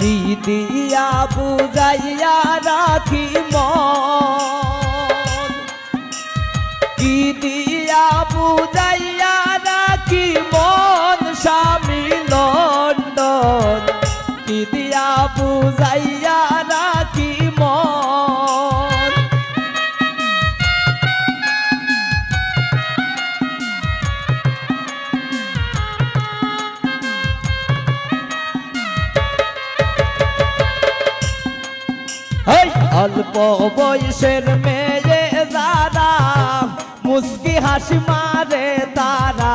কি দিয়া বুঝাইয়া রাখি মন, কি দিয়া বুঝাইয়া রাখি মন স্বামী লন্ডন, কি দিয়া বুঝাইয়া রাখি মন। অল্প বয়সের মেয়ে যারা মুস্কি হাসি মারে তারা,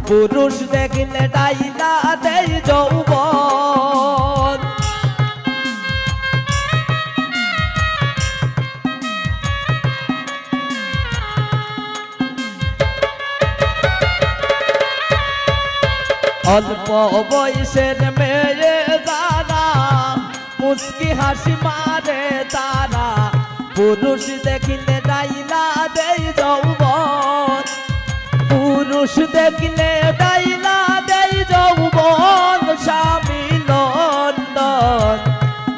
পুরুষ দেখলে ডাইলা দেয় যৌবন। অল্প বয়সের মেয়ে যারা মুস্কি হাসি মারে তারা, পুরুষ দেখিলে ডাইলা দেয় যৌবন, পুরুষ দেখিলে ডাইলা দেয় যৌবন স্বামী লন্ডন,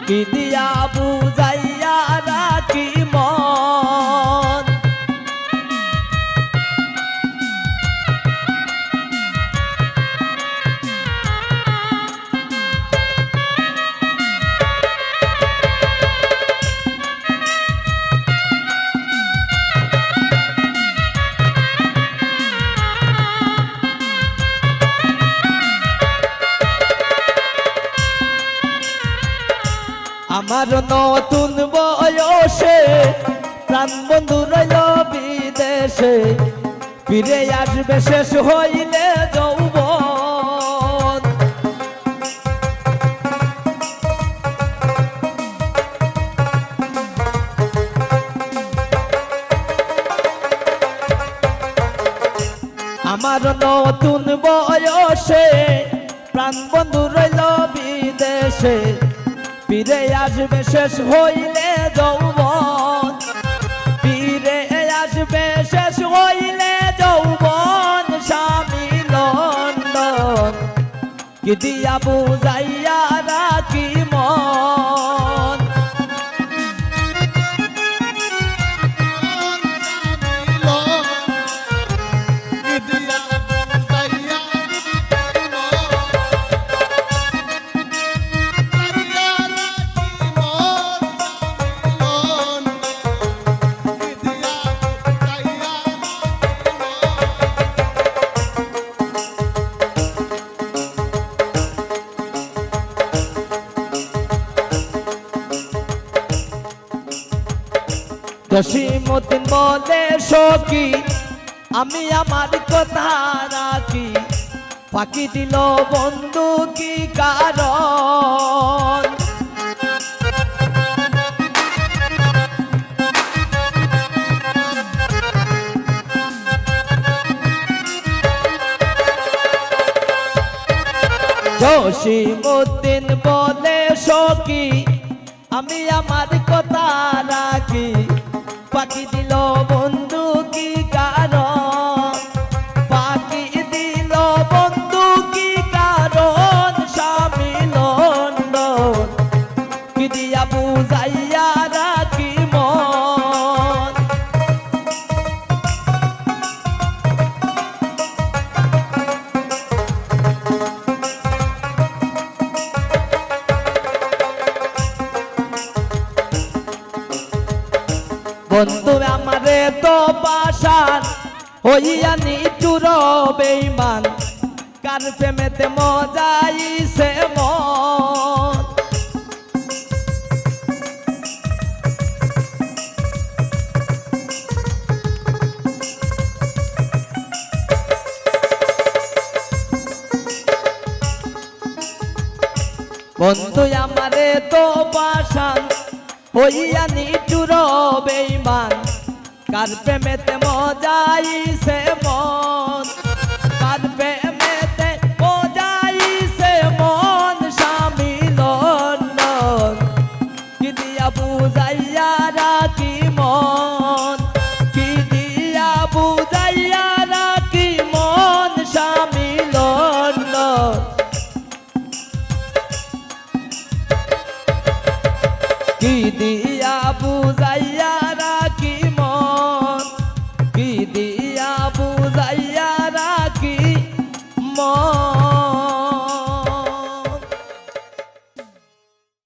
কি দিয়া বুঝাইয়া রাখি মন। আমার নতুন বয়সে প্রাণ বন্ধু রইল বিদেশে, ফিরে আসবে শেষ হইলে যৌবন। আমার নতুন বয়সে প্রাণ বন্ধু রইল বিদেশে, ফিরে আসবে শেষ হইলে যৌবন, ফিরে আসবে শেষ হইলে যৌবন স্বামী লন্ডন, কি দিয়া বুঝাইয়া রাখি মন। জসীমউদ্দিন বলে সখী আমি আমার কথা রাখি, ফাঁকি দিল বন্ধু কি কারণ। জসীমউদ্দিন বলে সখী আমি আমার কথা রাখি, ফাঁকি দিল বন্ধু কি কারণ, ফাঁকি দিল বন্ধু কি কারণ স্বামী লন্ডন, কি দিয়া বুঝাইয়া রাখি মন। বন্ধু আমারে তো পাশান হইয়া নিচুর বেঈমান, কার প্রেমেতে মজাইছে মন। বন্ধু আমারে তো পাশান হইয়া নিচুর বেঈমান, কার প্রেমেতে মজাইছে মন, কার প্রেমেতে মজাইছে মন স্বামী লন্ডন, কি দিয়া বুঝাইয়া রাখি মন, কি দিয়া বুঝাইয়া রাখি মন স্বামী লন্ডন। কি দিয়া বুঝাইয়া রাখি মন, কি দিয়া বুঝাইয়া রাখি মন।